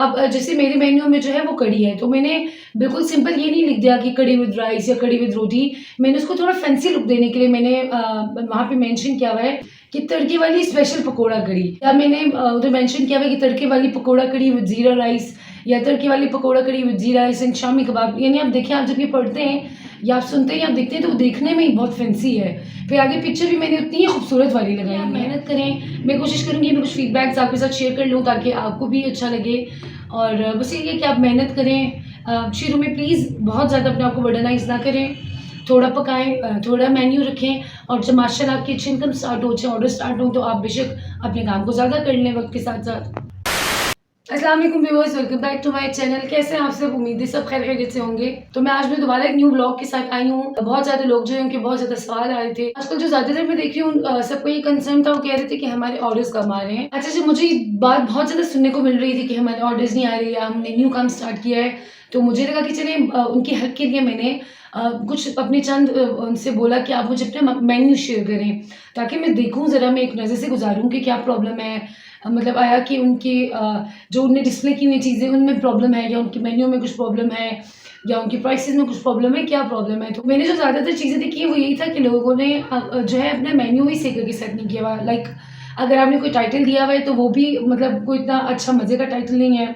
अब जैसे मेरे मेन्यू में जो है वो कढ़ी है, तो मैंने बिल्कुल सिंपल ये नहीं लिख दिया कि कढ़ी विद राइस या कढ़ी विद रोटी। मैंने उसको थोड़ा फैंसी लुक देने के लिए मैंने वहाँ पे मेंशन किया हुआ है कि तड़के वाली स्पेशल पकोड़ा कढ़ी, या मैंने उधर मेंशन किया हुआ है कि तड़के वाली पकोड़ा कढ़ी विद ज़ीरा राइस या तड़के वाली पकोड़ा कढ़ी विद ज़ीरा राइस एंड शामी कबाब। यानी आप देखिए, आप जब ये पढ़ते हैं या आप सुनते हैं या आप देखते हैं तो वो देखने में ही बहुत फैंसी है। फिर आगे पिक्चर भी मैंने उतनी ही खूबसूरत वाली लगाई है। मेहनत करें, मैं कोशिश करूँगी मैं कुछ फीडबैक्स आपके साथ शेयर कर लूँ ताकि आपको भी अच्छा लगे। और बस ये कि आप मेहनत करें, शुरू में प्लीज़ बहुत ज़्यादा अपने आप को बर्डनाइज़ ना करें, थोड़ा पकाएँ, थोड़ा मेन्यू रखें, और जब माशाल्लाह आपकी अच्छी इनकम स्टार्ट हो, अच्छे ऑर्डर स्टार्ट हो, तो आप बेशक अपने काम को ज़्यादा कर लें वक्त के साथ साथ। अस्सलाम वालेकुम viewers, welcome back to my channel. कैसे हैं आप सब? उम्मीद है सब खैर खैरियत से होंगे। तो मैं आज भी दोबारा एक न्यू व्लॉग के साथ आई हूँ। बहुत ज़्यादा लोग जो हैं उनके बहुत ज़्यादा सवाल आ रहे थे। आजकल जो ज़्यादातर मैं देख रही हूँ, सबको ये कंसर्न था, वो कह रहे थे कि हमारे ऑर्डर्स कम आ रहे हैं। अच्छा जी, मुझे ये बात बहुत ज़्यादा सुनने को मिल रही थी कि हमारे ऑर्डर्स नहीं आ रहे या हमने न्यू काम स्टार्ट किया है। तो मुझे लगा कि चलिए उनकी हेल्प के लिए मैंने कुछ अपने चंद उनसे बोला कि आप मुझे अपना मेन्यू शेयर करें, ताकि मैं देखूँ ज़रा, मैं एक नज़र से गुजारूँ कि क्या प्रॉब्लम है। मतलब आया कि उनकी जो उनने डिस्प्ले की हुई चीज़ें उनमें प्रॉब्लम है, या उनके मेन्यू में कुछ प्रॉब्लम है, या उनकी प्राइसेस में कुछ प्रॉब्लम है, क्या प्रॉब्लम है। तो मैंने जो ज़्यादातर चीज़ें देखी है वो यही था कि लोगों ने जो है अपना मेन्यू ही सही करके सेट नहीं किया हुआ। लाइक अगर आपने कोई टाइटल दिया हुआ है तो वो भी मतलब कोई इतना अच्छा मज़े का टाइटल नहीं है,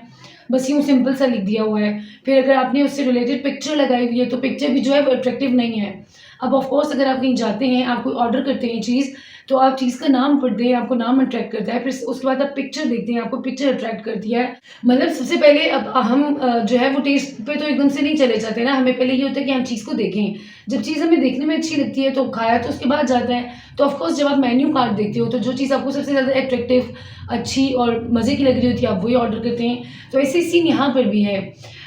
बस यूँ सिंपल सा लिख दिया हुआ है। फिर अगर आपने उससे रिलेटेड पिक्चर लगाई हुई है तो पिक्चर भी जो है वो अट्रैक्टिव नहीं है। अब ऑफ कोर्स अगर आप कहीं जाते हैं, आप कोई ऑर्डर करते हैं चीज़, तो आप चीज़ का नाम पढ़ते हैं, आपको नाम अट्रैक्ट करता है, फिर उसके बाद आप पिक्चर देखते हैं, आपको पिक्चर अट्रैक्ट करती है। मतलब सबसे पहले अब हम जो है वो टेस्ट पे तो एकदम से नहीं चले जाते ना, हमें पहले ये होता है कि हम चीज़ को देखें। जब चीज़ हमें देखने में अच्छी लगती है तो खाया तो उसके बाद जाता है। तो ऑफ कोर्स जब आप मेन्यू कार्ड देखते हो तो जो चीज़ आपको सबसे ज़्यादा अट्रैक्टिव, अच्छी और मज़े की लग रही होती है, आप वही ऑर्डर करते हैं। तो ऐसे सीन यहाँ पर भी है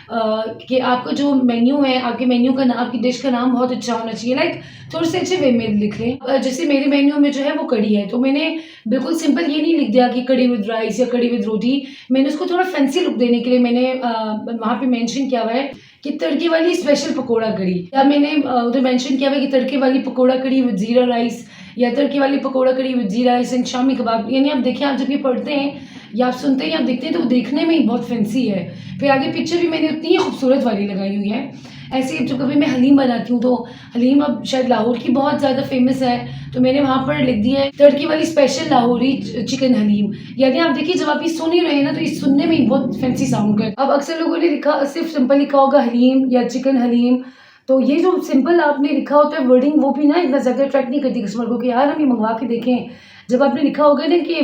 कि आपका जो मेन्यू है, आपके मेन्यू का आपकी डिश का नाम बहुत अच्छा होना चाहिए। लाइक थोड़े से अच्छे वे में लिख लें। जैसे मेरे मेन्यू में जो है वो कढ़ी है, तो मैंने बिल्कुल सिंपल ये नहीं लिख दिया कि कढ़ी विद राइस या कढ़ी विद रोटी। मैंने उसको थोड़ा फैंसी लुक देने के लिए मैंने वहाँ पे मेंशन किया हुआ है कि तड़के वाली स्पेशल पकोड़ा कढ़ी, या मैंने उधर मेंशन किया हुआ है कि तड़के वाली पकोड़ा कढ़ी विद ज़ीरा राइस या तड़के वाली पकोड़ा कढ़ी विद ज़ीरा राइस एंड शामी कबाब। यानी आप देखिए, आप जब ये पढ़ते हैं या आप सुनते हैं या आप देखते हैं तो वो देखने में ही बहुत फैंसी है। फिर आगे पिक्चर भी मैंने उतनी ही खूबसूरत वाली लगाई हुई है। ऐसे जब कभी मैं हलीम बनाती हूँ तो हलीम अब शायद लाहौर की बहुत ज़्यादा फेमस है, तो मैंने वहाँ पर लिख दिया है तड़के वाली स्पेशल लाहौरी चिकन हलीम। यानी आप देखिए, जब आप ये सुन ही रहे हैं ना तो ये सुनने में ही बहुत फैंसी साउंड कर। अब अक्सर लोगों ने लिखा, सिर्फ सिंपल लिखा होगा हलीम या चिकन हलीम, तो ये जो सिंपल आपने लिखा होता है वर्डिंग, वो भी ना इतना ज़्यादा अट्रैक्ट नहीं करती कस्टमर को कि यार हम ये मंगवा के देखें। जब आपने लिखा होगा ना कि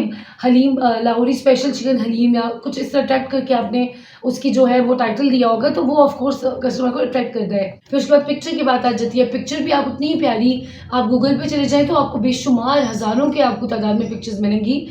हलीम लाहौरी स्पेशल चिकन हलीम या कुछ इस तरह अट्रैक्ट करके आपने उसकी जो है वो टाइटल दिया होगा, तो वो ऑफ कोर्स कस्टमर को अट्रैक्ट करता है। फिर उसके बाद पिक्चर की बात आ जाती है। पिक्चर भी आप उतनी ही प्यारी, आप गूगल पे चले जाएँ तो आपको बेशुमार हज़ारों के आपको तादाद में पिक्चर्स मिलेंगी।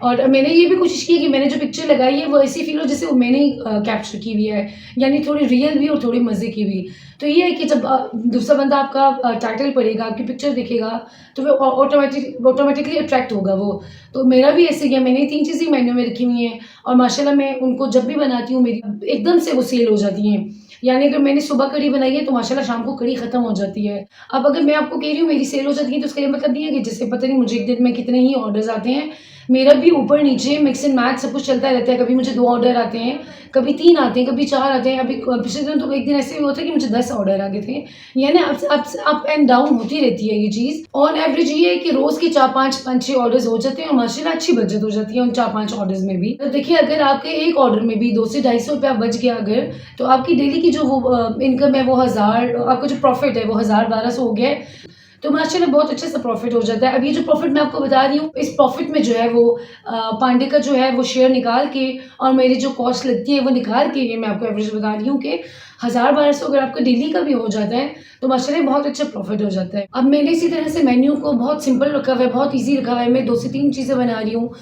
और मैंने ये भी कोशिश की कि मैंने जो पिक्चर लगाई है वो ऐसी फील हो जैसे वो मैंने ही कैप्चर की हुई है, यानी थोड़ी रियल भी और थोड़ी मज़े की भी। तो ये है कि जब दूसरा बंदा आपका टाइटल पढ़ेगा, आपकी पिक्चर देखेगा, तो वो ऑटोमेटिकली अट्रैक्ट होगा वो। तो मेरा भी ऐसे ही है, मैंने 3 चीज़ें मेन्यू में रखी हुई हैं, और माशाल्लाह मैं उनको जब भी बनाती हूँ मेरी एकदम से वो सेल हो जाती हैं। यानी अगर मैंने सुबह कढ़ी बनाई है तो माशाल्लाह शाम को कढ़ी ख़त्म हो जाती है। अब अगर मैं आपको कह रही हूँ मेरी सेल हो जाती है, तो उसका ये मतलब नहीं है कि जैसे पता नहीं मुझे एक दिन में कितने ही ऑर्डर्स आते हैं। मेरा भी ऊपर नीचे मिक्स एंड मैच सब कुछ चलता रहता है। कभी मुझे 2 ऑर्डर आते हैं, कभी 3 आते हैं, कभी 4 आते हैं। अभी पिछले दिन तो एक दिन ऐसे भी हुआ था कि मुझे 10 ऑर्डर आ गए थे। यानी अप एंड डाउन होती रहती है ये चीज़। ऑन एवरेज ये है कि रोज़ के 4-5 5-6 ऑर्डर्स हो जाते हैं, और माशाल्लाह अच्छी बचत हो जाती है उन 4-5 ऑर्डर्स में भी। तो देखिए, अगर आपके एक ऑर्डर में भी 200 से 250 रुपया बच गया अगर, तो आपकी डेली की जो वो इनकम है वो 1000, आपका जो प्रॉफिट है वो 1000-1200 हो गया है। तो माशाल्लाह बहुत अच्छा सा प्रॉफिट हो जाता है। अब ये जो प्रॉफिट मैं आपको बता रही हूँ, इस प्रॉफिट में जो है वो पांडे का जो है वो शेयर निकाल के, और मेरी जो कॉस्ट लगती है वो निकाल के, ये मैं आपको एवरेज बता रही हूँ कि 1000-1200 अगर आपका डेली का भी हो जाता है तो माशाल्लाह बहुत अच्छा प्रॉफिट हो जाता है। अब मैंने इसी तरह से मेन्यू को बहुत सिंपल रखा हुआ है, बहुत ईजी रखा हुआ है। मैं 2 से 3 चीज़ें बना रही हूँ,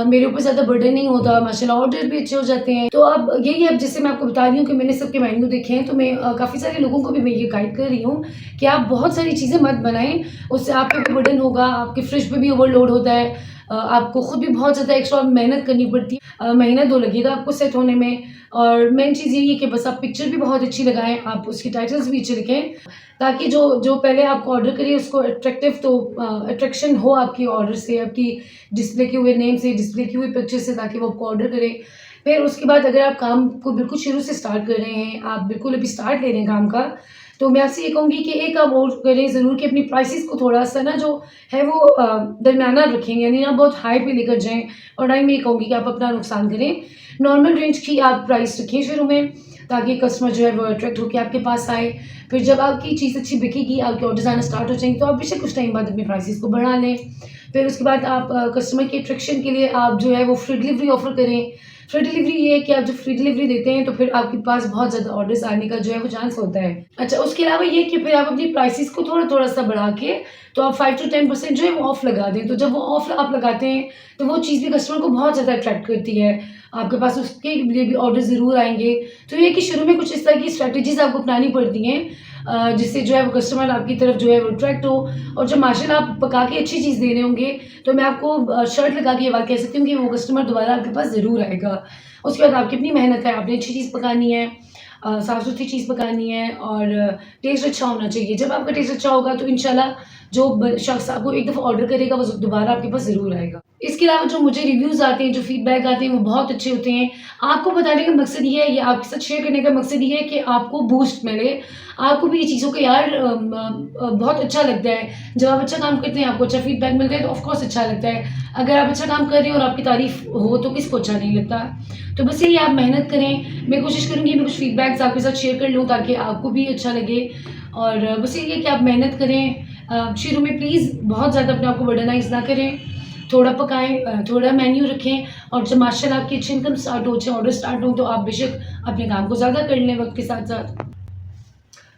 मेरे ऊपर ज़्यादा बर्डन नहीं होता, माशाल्लाह ऑर्डर भी अच्छे हो जाते हैं। तो अब यही है, अब जैसे मैं आपको बता रही हूँ कि मैंने सबके मेन्यू देखे हैं, तो मैं काफ़ी सारे लोगों को भी मैं ये गाइड कर रही हूँ कि आप बहुत सारी चीज़ें मत बनाएँ, उससे आप पे भी बर्डन होगा, आपके फ्रिज पे भी ओवरलोड होता है, आपको खुद भी बहुत ज़्यादा एक्स्ट्रा मेहनत करनी पड़ती है, महीना 2 लगेगा आपको सेट होने में। और मेन चीज़ यही है कि बस आप पिक्चर भी बहुत अच्छी लगाएँ, आप उसकी टाइटल्स भी अच्छे लिखें, ताकि जो जो पहले आपको ऑर्डर करिए उसको अट्रैक्टिव, तो अट्रैक्शन हो आपकी ऑर्डर से, आपकी डिस्प्ले किए हुए नेम से, डिस्प्ले की हुई पिक्चर से, ताकि वो आपको ऑर्डर करे। फिर उसके बाद अगर आप काम को बिल्कुल शुरू से स्टार्ट कर रहे हैं, आप बिल्कुल अभी स्टार्ट ले रहे हैं काम का, तो मैं आपसे ये कहूँगी कि एक आप और करें ज़रूर कि अपनी प्राइसेज़ को थोड़ा-सा ना जो है वो दरमियाना रखें, यानी ना बहुत हाई पे लेकर जाएँ और ना ही मैं ये कहूँगी कि आप अपना नुकसान करें। नॉर्मल रेंज की आप प्राइस रखें शुरू में, ताकि कस्टमर जो है वो अट्रैक्ट होके आपके पास आए। फिर जब आपकी चीज़ अच्छी बिकेगी, आपके ऑर्डर्स आना स्टार्ट हो जाएँगे, तो आप बेशक कुछ टाइम बाद अपनी प्राइसेज़ को बढ़ा लें। फिर उसके बाद आप कस्टमर के अट्रैक्शन के लिए आप जो है वो फ्री डिलीवरी ऑफ़र करें। फ्री डिलीवरी ये है कि आप जब फ्री डिलीवरी देते हैं, तो फिर आपके पास बहुत ज़्यादा ऑर्डर्स आने का जो है वो चांस होता है। अच्छा, उसके अलावा ये कि फिर आप अपनी प्राइसेज़ को थोड़ा-थोड़ा सा बढ़ा के, तो आप 5 टू 10% जो है वो ऑफ लगा दें। तो जब वो ऑफ आप लगाते हैं, तो वो चीज़ भी कस्टमर को बहुत ज़्यादा अट्रैक्ट करती है। आपके पास उसके लिए भी ऑर्डर ज़रूर आएँगे। तो ये है कि शुरू में कुछ इस तरह की स्ट्रैटेजीज़ आपको अपनानी पड़ती हैं, जिससे जो है वो कस्टमर आपकी तरफ जो है वो अट्रैक्ट हो। और जब माशाल्लाह आप पका के अच्छी चीज़ दे रहे होंगे, तो मैं आपको शर्त लगा के ये बात कह सकती हूँ कि वो कस्टमर दोबारा आपके पास ज़रूर आएगा। उसके बाद आपकी अपनी मेहनत है, आपने अच्छी चीज़ पकानी है, साफ़-सुथरी चीज़ पकानी है और टेस्ट अच्छा होना चाहिए। जब आपका टेस्ट अच्छा होगा, तो इंशाल्लाह जो शख़्स आपको एक दफ़ा ऑर्डर करेगा, वो दोबारा आपके पास ज़रूर आएगा। इसके अलावा जो मुझे रिव्यूज़ आते हैं, जो फ़ीडबैक आते हैं, वो बहुत अच्छे होते हैं। आपको बताने का मकसद ये है, या आपके साथ शेयर करने का मकसद ये है कि आपको बूस्ट मिले। आपको भी ये चीज़ों को यार बहुत अच्छा लगता है। जब आप अच्छा काम करते हैं, आपको अच्छा फ़ीडबैक मिलता है, तो ऑफ़ कोर्स अच्छा लगता है। अगर आप अच्छा काम कर रहे हैं और आपकी तारीफ़ हो, तो किसको अच्छा नहीं लगता? तो बस यही, आप मेहनत करें। मैं कोशिश करूँगी मैं कुछ फ़ीडबैक्स आपके साथ शेयर कर लूँ, ताकि आपको भी अच्छा लगे। और बस यही है कि आप मेहनत करें। शुरू में प्लीज़ बहुत ज़्यादा अपने आप को बर्डनाइज़ ना करें। थोड़ा पकाएँ, थोड़ा मेन्यू रखें, और जब माशाल्लाह आपकी अच्छी इनकम स्टार्ट हो, अच्छे ऑर्डर स्टार्ट हों, तो आप बेशक अपने काम को ज़्यादा कर लें वक़्त के साथ-साथ।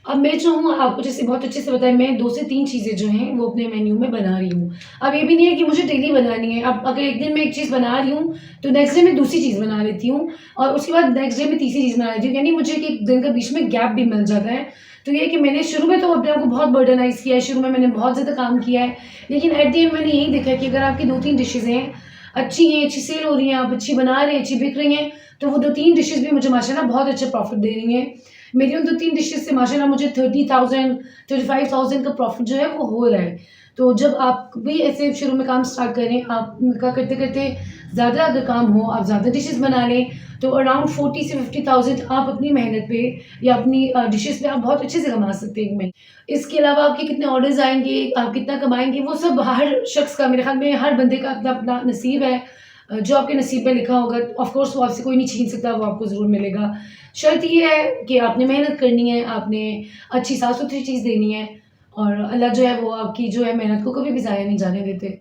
अब मैं जो हूँ आपको जैसे बहुत अच्छे से बताया, मैं 2 से 3 चीज़ें जो हैं वो अपने मेन्यू में बना रही हूँ। अब ये भी नहीं है कि मुझे डेली बनानी है। अब अगर एक दिन मैं एक चीज़ बना रही हूँ, तो नेक्स्ट डे मैं दूसरी चीज़ बना लेती हूँ, और उसके बाद नेक्स्ट डे मैं तीसरी चीज़ बना लेती हूँ। यानी मुझे कि एक दिन का बीच में गैप भी मिल जाता है। तो ये है कि मैंने शुरू में तो अपने आप को बहुत बर्डनाइज़ किया है, शुरू में मैंने बहुत ज़्यादा काम किया है। लेकिन एट द एंड मैंने यही देखा है कि अगर आपकी 2-3 डिशेज़ हैं, अच्छी हैं, अच्छी सेल हो रही हैं, आप अच्छी बना रहे हैं, अच्छी बिक रही हैं, तो वो 2-3 डिशेज़ भी मुझे माशाल्लाह बहुत अच्छे प्रॉफ़िट दे रही हैं। मेरी उन 2-3 डिशेज़ से माशाल्लाह मुझे 30,000 35,000 का प्रॉफ़िट जो है वो हो रहा है। तो जब आप भी ऐसे शुरू में काम स्टार्ट करें, आप का करते-करते ज़्यादा अगर काम हो, आप ज़्यादा डिशेज़ बना लें, तो अराउंड 40 से 50,000 आप अपनी मेहनत पे या अपनी डिशेज़ पे आप बहुत अच्छे से कमा सकते हैं 1 महीने। इसके अलावा आपके कितने ऑर्डर्स आएँगे, आप कितना कमाएँगे, वो सब हर शख़्स का, मेरे ख़्याल में हर बंदे का अपना-अपना नसीब है। जो आपके नसीब में लिखा होगा, ऑफ़ कोर्स वो आपसे कोई नहीं छीन सकता, वो आपको ज़रूर मिलेगा। शर्त ये है कि आपने मेहनत करनी है, आपने अच्छी साफ़-सुथरी चीज़ देनी है, और अल्लाह जो है वो आपकी जो है मेहनत को कभी भी ज़ाया नहीं जाने देते।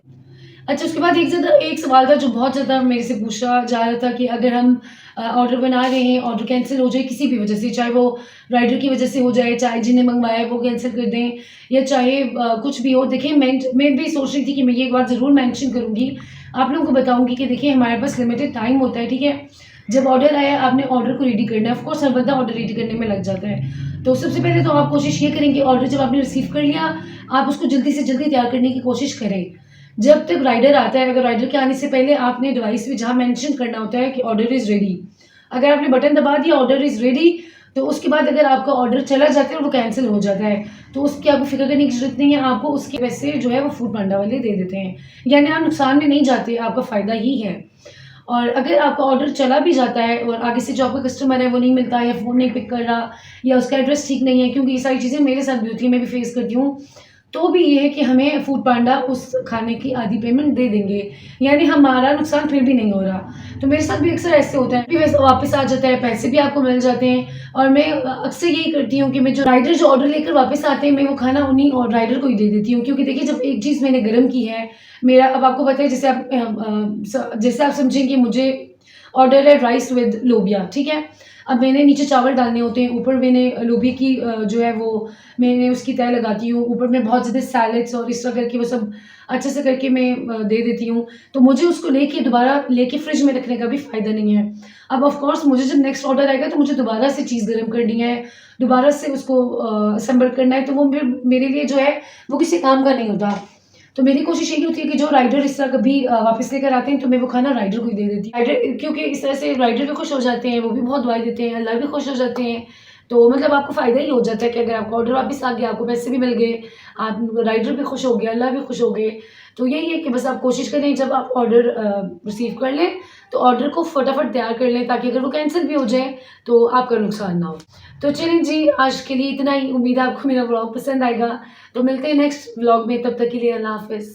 अच्छा, उसके बाद एक सवाल था जो बहुत ज़्यादा मेरे से पूछा जा रहा था कि अगर हम ऑर्डर बना रहे हैं, ऑर्डर कैंसल हो जाए किसी भी वजह से, चाहे वो राइडर की वजह से हो जाए, चाहे जिन्हें मँगवाया है वो कैंसल कर दें, या चाहे कुछ भी हो। देखिए, मैं भी सोच रही थी कि मैं ये एक बात ज़रूर मेंशन करूँगी, आप लोगों को बताऊँगी कि देखिए, हमारे पास लिमिटेड टाइम होता है, ठीक है? जब ऑर्डर आया, आपने ऑर्डर को रेडी करना है। ऑफ़ कोर्स हर बंदा ऑर्डर रेडी करने में लग जाता है। तो सबसे पहले तो आप कोशिश ये करें कि ऑर्डर जब आपने रिसीव कर लिया, आप उसको जल्दी से जल्दी तैयार करने की कोशिश करें। जब तक राइडर आता है, अगर राइडर के आने से पहले आपने डिवाइस में जहाँ मेंशन करना होता है कि ऑर्डर इज़ रेडी, अगर आपने बटन दबा दिया ऑर्डर इज़ रेडी, तो उसके बाद अगर आपका ऑर्डर चला जाता है और वो कैंसिल हो जाता है, तो उसकी आपको फ़िक्र करने की ज़रूरत नहीं है, आपको उसके पैसे जो है वो फूड पांडा वाले दे देते हैं। यानी आप नुकसान में नहीं जाते, आपका फ़ायदा ही है। और अगर आपका ऑर्डर चला भी जाता है और आगे से जो आपका कस्टमर है वो नहीं मिलता, या फ़ोन नहीं पिक कर रहा, या उसका एड्रेस ठीक नहीं है, क्योंकि ये सारी चीज़ें मेरे साथ भी होती हैं, मैं भी फेस करती हूँ। तो भी ये है कि हमें फूड पांडा उस खाने की आधी पेमेंट दे देंगे, यानी हमारा नुकसान फिर भी नहीं हो रहा। तो मेरे साथ भी अक्सर ऐसे होता है, फिर वैसे वापस आ जाता है, पैसे भी आपको मिल जाते हैं। और मैं अक्सर यही करती हूँ कि मैं जो राइडर जो ऑर्डर लेकर वापस आते हैं, मैं वो खाना उन्हीं और राइडर को ही दे देती हूँ। क्योंकि देखिए, जब एक चीज़ मैंने गरम की है, मेरा अब आपको पता है, जैसे आप समझें कि मुझे ऑर्डर है राइस विद लोबिया, ठीक है? अब मैंने नीचे चावल डालने होते हैं, ऊपर मैंने लोबिया की जो है वो मैंने उसकी तह लगाती हूँ, ऊपर मैं बहुत ज़्यादा सैलेड्स और इस तरह करके वो सब अच्छे से करके मैं दे देती हूँ। तो मुझे उसको दोबारा लेके फ्रिज में रखने का भी फ़ायदा नहीं है। अब ऑफ़ कोर्स मुझे जब नेक्स्ट ऑर्डर आएगा, तो मुझे दोबारा से चीज़ गरम करनी है, दोबारा से उसको असेंबल करना है, तो वो मेरे लिए जो है वो किसी काम का नहीं होता। तो मेरी कोशिश यही होती है कि जो राइडर इस तरह कभी वापस लेकर आते हैं, तो मैं वो खाना राइडर को ही दे देती हूँ। राइडर, क्योंकि इस तरह से राइडर भी खुश हो जाते हैं, वो भी बहुत दुआएँ देते हैं, अल्लाह भी खुश हो जाते हैं। तो मतलब आपको फ़ायदा ही हो जाता है कि अगर आपका ऑर्डर वापस आ गया, आपको पैसे भी मिल गए, आप राइडर भी खुश हो गया, अल्लाह भी खुश हो गए। तो यही है कि बस आप कोशिश करें जब आप ऑर्डर रिसीव कर लें तो ऑर्डर को फटाफट तैयार कर लें, ताकि अगर वो कैंसिल भी हो जाए तो आपका नुकसान ना हो। तो चलें जी, आज के लिए इतना ही। उम्मीद है आपको मेरा व्लॉग पसंद आएगा। तो मिलते हैं नेक्स्ट व्लॉग में, तब तक के लिए अल्लाह हाफ़िज़।